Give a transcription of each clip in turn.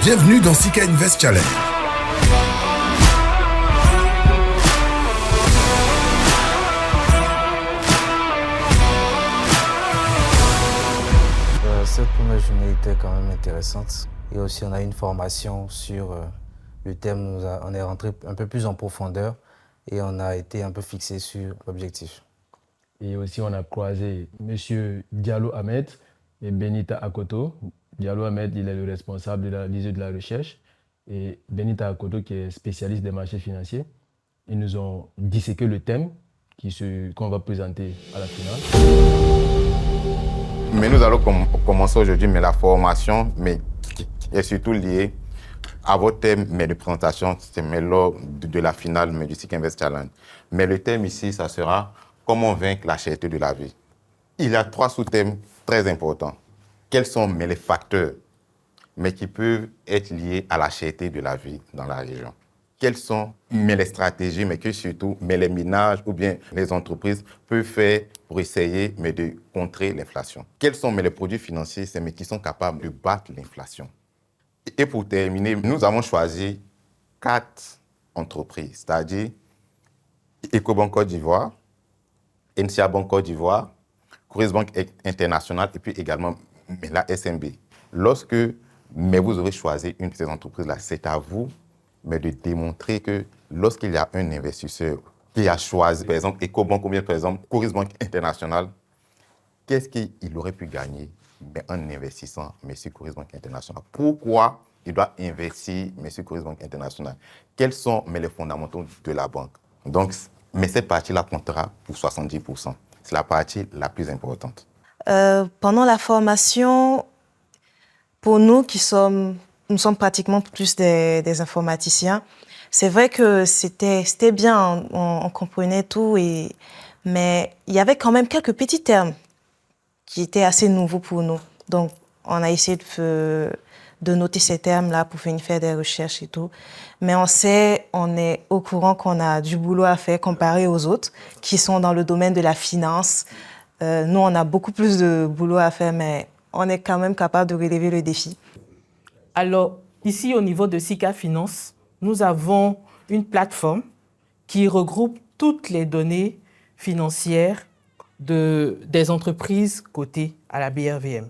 Bienvenue dans Sika Invest Challenge. Cette première journée était quand même intéressante. Et aussi, on a eu une formation sur le thème. On est rentré un peu plus en profondeur et on a été un peu fixé sur l'objectif. Et aussi, on a croisé M. Diallo Ahmed et Benita Akoto. Diallo Ahmed, il est le responsable de l'ISE de la recherche. Et Benita Akoto, qui est spécialiste des marchés financiers. Ils nous ont disséqué le thème qu'on va présenter à la finale. Mais nous allons commencer aujourd'hui, mais la formation qui est surtout liée à votre thème, mais de présentation, c'est lors de la finale mais du Sika Invest Challenge. Mais le thème ici, ça sera comment vaincre la cherté de la vie. Il y a 3 sous-thèmes très importants. Quels sont les facteurs mais qui peuvent être liés à la cherté de la vie dans la région? Quelles sont les stratégies, mais que surtout les ménages ou bien les entreprises peuvent faire pour essayer de contrer l'inflation? Quels sont les produits financiers qui sont capables de battre l'inflation? Et pour terminer, nous avons choisi 4 entreprises, c'est-à-dire Ecobank Côte d'Ivoire, NCA Bank Côte d'Ivoire, Coris Bank International et puis également la SMB. Lorsque vous aurez choisi une de ces entreprises-là, c'est à vous de démontrer que lorsqu'il y a un investisseur qui a choisi, par exemple, Ecobank ou bien, par exemple, Coris Bank International, qu'est-ce qu'il aurait pu gagner en investissant M. Coris Bank International? Pourquoi il doit investir M. Coris Bank International? Quels sont les fondamentaux de la banque? Donc, mais cette partie-là comptera pour 70%. C'est la partie la plus importante. Pendant la formation, pour nous nous sommes pratiquement plus des informaticiens. C'est vrai que c'était bien, on comprenait tout, mais il y avait quand même quelques petits termes qui étaient assez nouveaux pour nous. Donc, on a essayé de noter ces termes-là pour faire des recherches et tout. Mais on est au courant qu'on a du boulot à faire comparé aux autres qui sont dans le domaine de la finance. Nous, on a beaucoup plus de boulot à faire, mais on est quand même capable de relever le défi. Alors, ici, au niveau de Sika Finance, nous avons une plateforme qui regroupe toutes les données financières des entreprises cotées à la BRVM.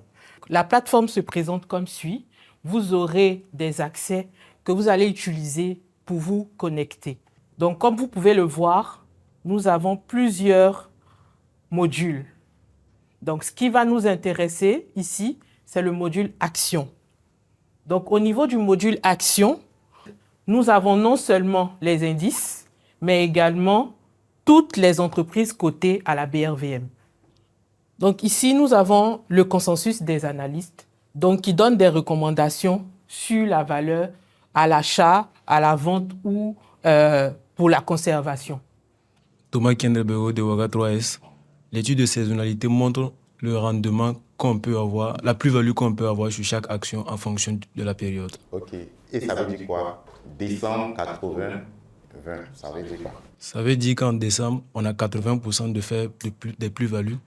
La plateforme se présente comme suit. Vous aurez des accès que vous allez utiliser pour vous connecter. Donc, comme vous pouvez le voir, nous avons plusieurs modules. Donc, ce qui va nous intéresser ici, c'est le module Action. Donc, au niveau du module Action, nous avons non seulement les indices, mais également toutes les entreprises cotées à la BRVM. Donc, ici, nous avons le consensus des analystes, donc qui donne des recommandations sur la valeur à l'achat, à la vente ou pour la conservation. Thomas Kendelbero de Waga 3S. L'étude de saisonnalité montre le rendement qu'on peut avoir, la plus-value qu'on peut avoir sur chaque action en fonction de la période. OK. Et ça veut dire quoi? Décembre 80, 20, ça veut dire quoi? Ça veut dire qu'en décembre, on a 80% de faire des plus-values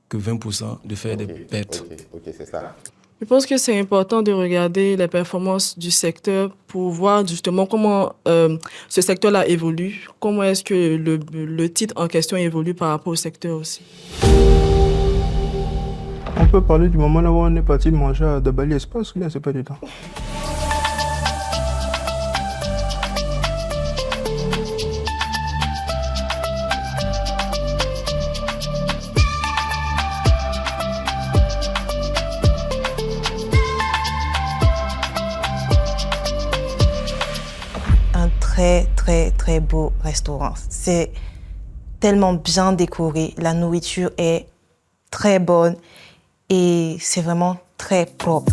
que 20% de faire des pertes. OK, c'est ça. Je pense que c'est important de regarder les performances du secteur pour voir justement comment ce secteur-là évolue, comment est-ce que le titre en question évolue par rapport au secteur aussi. On peut parler du moment là où on est parti manger à Dabali Espace, là c'est pas du temps. Très beau restaurant. C'est tellement bien décoré. La nourriture est très bonne et c'est vraiment très propre.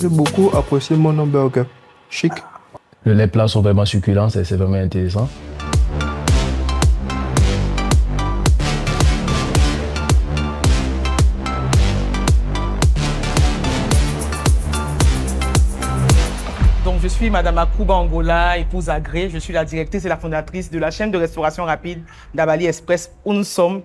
J'ai beaucoup apprécié mon hamburger. Chic. Les plats sont vraiment succulents, c'est vraiment intéressant. suis Madame Akuba Angola, épouse agréée. Je suis la directrice et la fondatrice de la chaîne de restauration rapide Dabali Express où nous sommes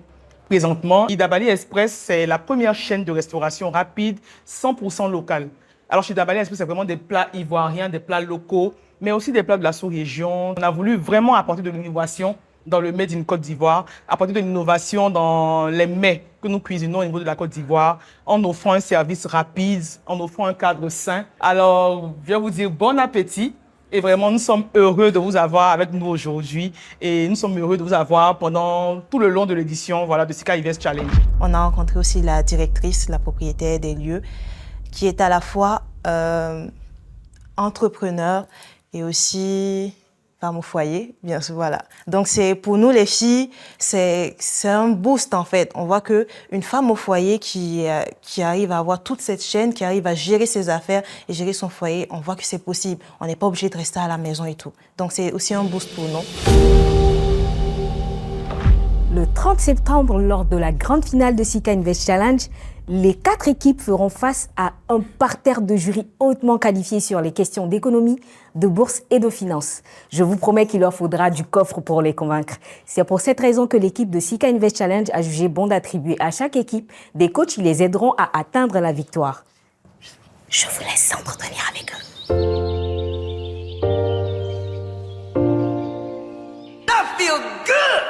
présentement. Dabali Express, c'est la première chaîne de restauration rapide 100% locale. Alors chez Dabali Express, c'est vraiment des plats ivoiriens, des plats locaux, mais aussi des plats de la sous-région. On a voulu vraiment apporter de l'innovation dans le Made in Côte d'Ivoire, apporter de l'innovation dans les mets que nous cuisinons au niveau de la Côte d'Ivoire, en offrant un service rapide, en offrant un cadre sain. Alors, je vais vous dire bon appétit. Et vraiment, nous sommes heureux de vous avoir avec nous aujourd'hui. Et nous sommes heureux de vous avoir pendant tout le long de l'édition de Sika Invest Challenge. On a rencontré aussi la directrice, la propriétaire des lieux, qui est à la fois entrepreneur et aussi femme au foyer, bien sûr, voilà. Donc c'est pour nous les filles, c'est un boost en fait. On voit que une femme au foyer qui arrive à avoir toute cette chaîne, qui arrive à gérer ses affaires et gérer son foyer, on voit que c'est possible. On n'est pas obligé de rester à la maison et tout. Donc c'est aussi un boost pour nous. Le 30 septembre, lors de la grande finale de Sika Invest Challenge, les 4 équipes feront face à un parterre de jury hautement qualifié sur les questions d'économie, de bourse et de finance. Je vous promets qu'il leur faudra du coffre pour les convaincre. C'est pour cette raison que l'équipe de Sika Invest Challenge a jugé bon d'attribuer à chaque équipe des coachs qui les aideront à atteindre la victoire. Je vous laisse s'entretenir avec eux. That feel good!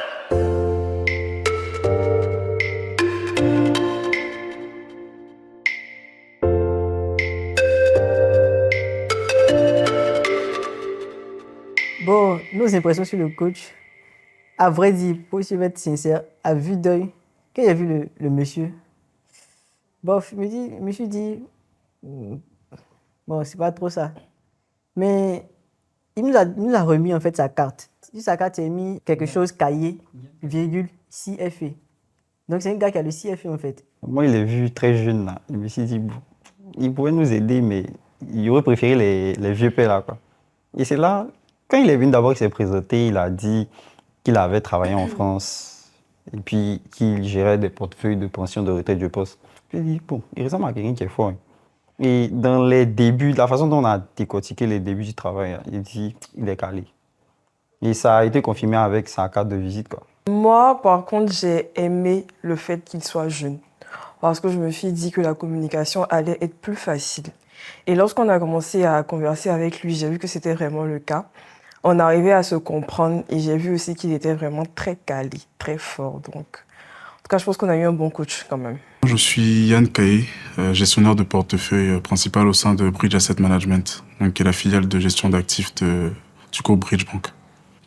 Bon, nos impressions sur le coach, à vrai dire, pour être sincère, à vue d'œil, quand j'ai vu le monsieur, bon, je me suis dit, bon, c'est pas trop ça. Mais il nous a remis en fait sa carte. Sur sa carte, il a mis quelque chose, cahier, virgule, CFA. Donc c'est un gars qui a le CFA en fait. Moi, je l'ai vu très jeune là. Je me suis dit, bon, il pourrait nous aider, mais il aurait préféré les vieux pères là, quoi. Et c'est là. Quand il est venu d'abord, il s'est présenté, il a dit qu'il avait travaillé en France et puis qu'il gérait des portefeuilles de pension de retraite de poste. Je lui ai dit, bon, il ressemble à quelqu'un qui est fort. Et dans les débuts, la façon dont on a décortiqué les débuts du travail, il dit il est calé. Et ça a été confirmé avec sa carte de visite, quoi. Moi, par contre, j'ai aimé le fait qu'il soit jeune parce que je me suis dit que la communication allait être plus facile. Et lorsqu'on a commencé à converser avec lui, j'ai vu que c'était vraiment le cas. On arrivait à se comprendre et j'ai vu aussi qu'il était vraiment très calé, très fort. Donc, en tout cas, je pense qu'on a eu un bon coach quand même. Je suis Yann Kaye, gestionnaire de portefeuille principal au sein de Bridge Asset Management, donc qui est la filiale de gestion d'actifs du groupe Bridge Bank.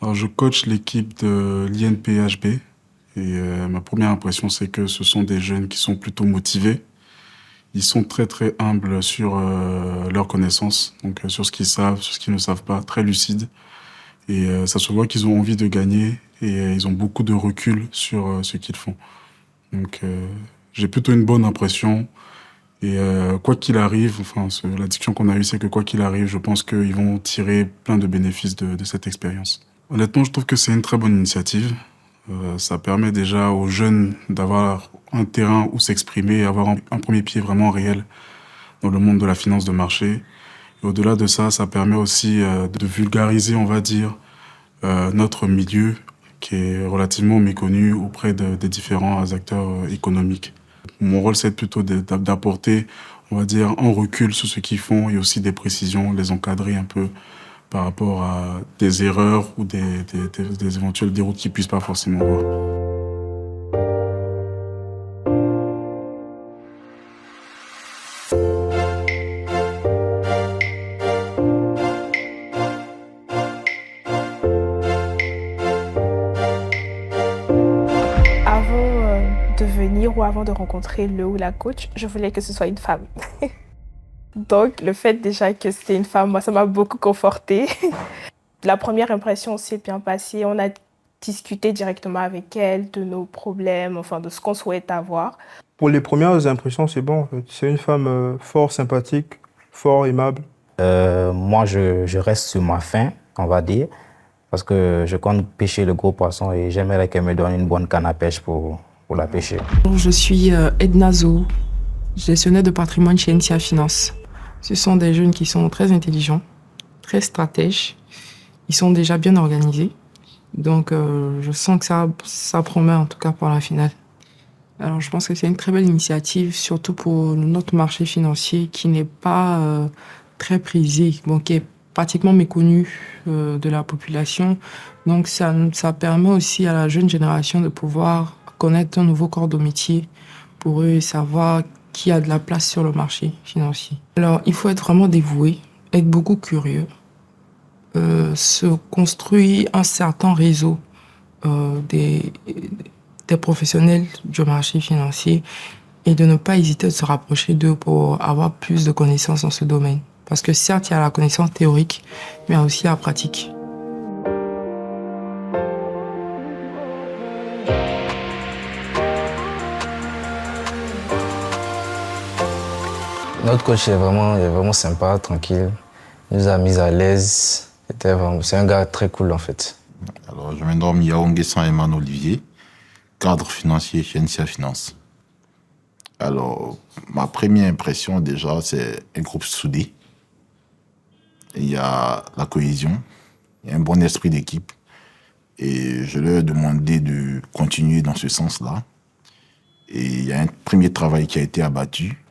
Alors, je coach l'équipe de l'INPHB et ma première impression, c'est que ce sont des jeunes qui sont plutôt motivés. Ils sont très très humbles sur leurs connaissances, donc sur ce qu'ils savent, sur ce qu'ils ne savent pas, très lucides. Et ça se voit qu'ils ont envie de gagner et ils ont beaucoup de recul sur ce qu'ils font. Donc j'ai plutôt une bonne impression. Et quoi qu'il arrive, enfin la discussion qu'on a eue, c'est que quoi qu'il arrive, je pense qu'ils vont tirer plein de bénéfices de cette expérience. Honnêtement, je trouve que c'est une très bonne initiative. Ça permet déjà aux jeunes d'avoir un terrain où s'exprimer et avoir un premier pied vraiment réel dans le monde de la finance de marché. Et au-delà de ça, ça permet aussi de vulgariser, on va dire, notre milieu qui est relativement méconnu auprès des différents acteurs économiques. Mon rôle, c'est plutôt d'apporter, on va dire, un recul sur ce qu'ils font et aussi des précisions, les encadrer un peu par rapport à des erreurs ou des éventuelles déroutes qu'ils ne puissent pas forcément voir. Avant de rencontrer le ou la coach, je voulais que ce soit une femme. Donc, le fait déjà que c'était une femme, moi, ça m'a beaucoup confortée. La première impression s'est bien passée. On a discuté directement avec elle de nos problèmes, enfin, de ce qu'on souhaite avoir. Pour les premières impressions, c'est bon, en fait. C'est une femme fort sympathique, fort aimable. Moi, je reste sur ma faim, on va dire, parce que je compte pêcher le gros poisson et j'aimerais qu'elle me donne une bonne canne à pêche pour la pêcher. Je suis Edna Zo, gestionnaire de patrimoine chez NCA Finance. Ce sont des jeunes qui sont très intelligents, très stratèges. Ils sont déjà bien organisés. Donc, je sens que ça promet en tout cas pour la finale. Alors, je pense que c'est une très belle initiative, surtout pour notre marché financier qui n'est pas très prisé, qui est pratiquement méconnu de la population. Donc, ça permet aussi à la jeune génération de pouvoir connaître un nouveau corps de métier pour eux et savoir qui a de la place sur le marché financier. Alors, il faut être vraiment dévoué, être beaucoup curieux, se construire un certain réseau des professionnels du marché financier et de ne pas hésiter de se rapprocher d'eux pour avoir plus de connaissances dans ce domaine. Parce que certes, il y a la connaissance théorique, mais il y a aussi la pratique. Notre coach est vraiment sympa, tranquille. Il nous a mis à l'aise. C'est un gars très cool en fait. Alors, je me nomme Yaonguessan Eman Olivier, cadre financier chez NCA Finance. Alors, ma première impression déjà, c'est un groupe soudé. Il y a la cohésion, il y a un bon esprit d'équipe. Et je leur ai demandé de continuer dans ce sens-là. Et il y a un premier travail qui a été abattu.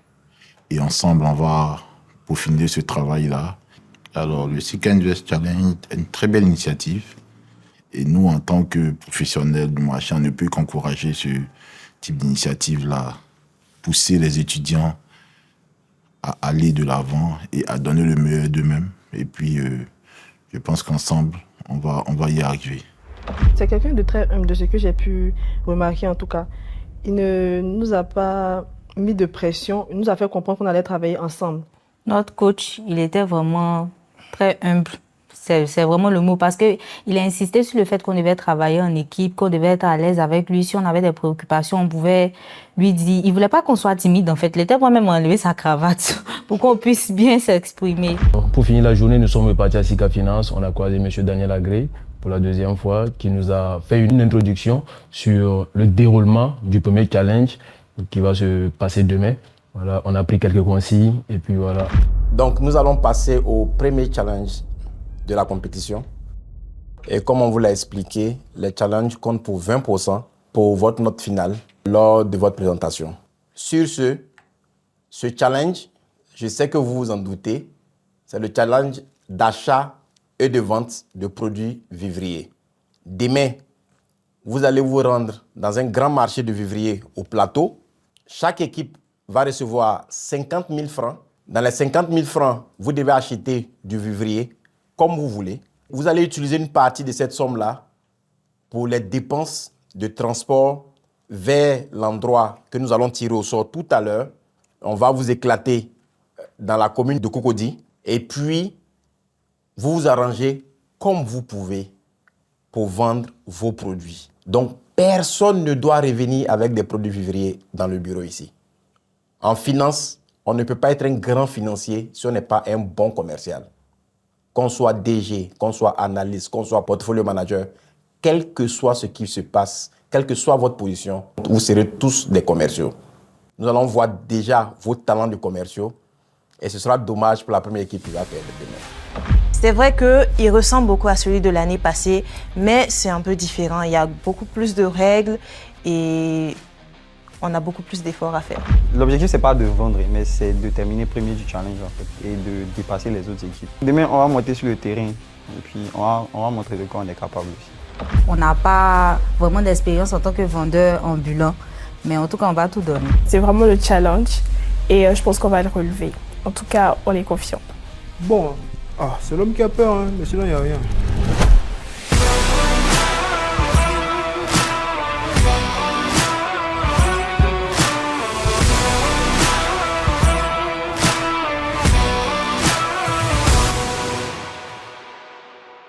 Et ensemble, on va peaufiner ce travail-là. Alors, le Sika Invest Challenge est une très belle initiative. Et nous, en tant que professionnels du marché, on ne peut qu'encourager ce type d'initiative-là, pousser les étudiants à aller de l'avant et à donner le meilleur d'eux-mêmes. Et puis, je pense qu'ensemble, on va y arriver. C'est quelqu'un de très humble, de ce que j'ai pu remarquer en tout cas. Il ne nous a pas mis de pression, il nous a fait comprendre qu'on allait travailler ensemble. Notre coach, il était vraiment très humble. C'est vraiment le mot parce qu'il a insisté sur le fait qu'on devait travailler en équipe, qu'on devait être à l'aise avec lui. Si on avait des préoccupations, on pouvait lui dire. Il ne voulait pas qu'on soit timide en fait. Il était moi-même enlever sa cravate pour qu'on puisse bien s'exprimer. Pour finir la journée, nous sommes repartis à Sika Finance. On a croisé M. Daniel Agré pour la deuxième fois qui nous a fait une introduction sur le déroulement du premier challenge qui va se passer demain. Voilà, on a pris quelques consignes et puis voilà. Donc nous allons passer au premier challenge de la compétition. Et comme on vous l'a expliqué, les challenges comptent pour 20% pour votre note finale lors de votre présentation. Sur ce challenge, je sais que vous vous en doutez, c'est le challenge d'achat et de vente de produits vivriers. Demain, vous allez vous rendre dans un grand marché de vivriers au plateau. Chaque équipe va recevoir 50 000 francs. Dans les 50 000 francs, vous devez acheter du vivrier comme vous voulez. Vous allez utiliser une partie de cette somme-là pour les dépenses de transport vers l'endroit que nous allons tirer au sort tout à l'heure. On va vous éclater dans la commune de Cocody et puis vous vous arrangez comme vous pouvez pour vendre vos produits. Donc, personne ne doit revenir avec des produits vivriers dans le bureau ici. En finance, on ne peut pas être un grand financier si on n'est pas un bon commercial. Qu'on soit DG, qu'on soit analyste, qu'on soit portfolio manager, quel que soit ce qui se passe, quelle que soit votre position, vous serez tous des commerciaux. Nous allons voir déjà vos talents de commerciaux et ce sera dommage pour la première équipe qui va perdre demain. C'est vrai qu'il ressemble beaucoup à celui de l'année passée, mais c'est un peu différent. Il y a beaucoup plus de règles et on a beaucoup plus d'efforts à faire. L'objectif, c'est pas de vendre, mais c'est de terminer premier du challenge en fait, et de dépasser les autres équipes. Demain, on va monter sur le terrain et puis on va montrer de quoi on est capable aussi. On n'a pas vraiment d'expérience en tant que vendeur ambulant, mais en tout cas, on va tout donner. C'est vraiment le challenge et je pense qu'on va le relever. En tout cas, on est confiant. Bon, c'est l'homme qui a peur, hein, mais sinon il n'y a rien.